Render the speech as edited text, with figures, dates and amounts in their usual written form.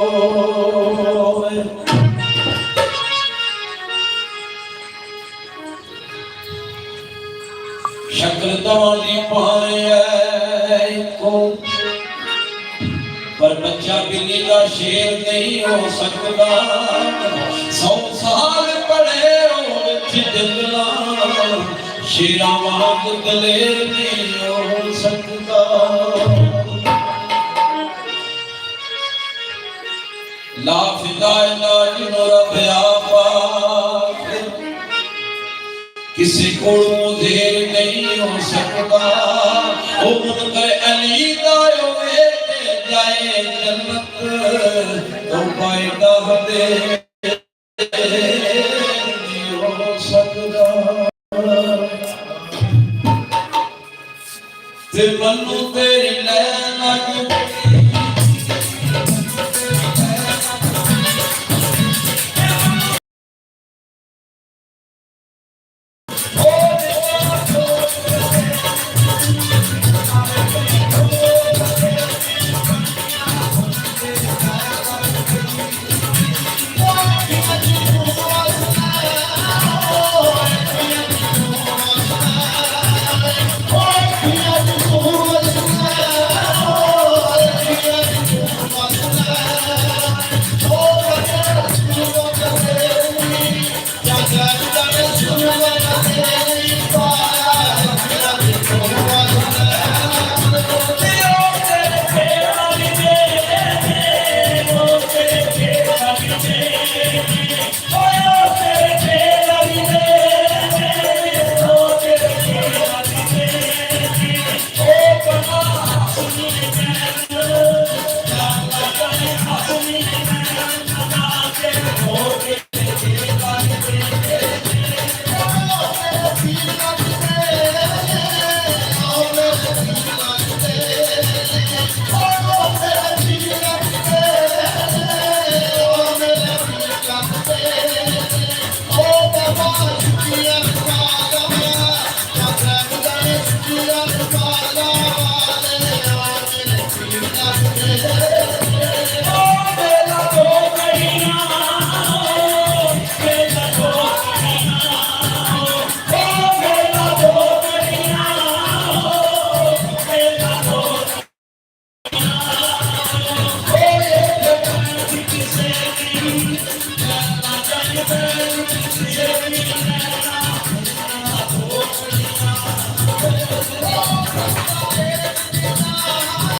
शक्ल पाए को पर बच्चा बिल्ली का शेर नहीं हो सकता। 100 साल पड़े हो जंगला शेरा वाग दलेर नहीं हो सकता। ला फिदाए ला जिनोरा प्यापा किसी को मुझेर नहीं हो सकता। ओ मुनकर अली का जाए जन्नत तो फायदा दे नहीं हो सकता। ते मनु तेरी लैना Yeah.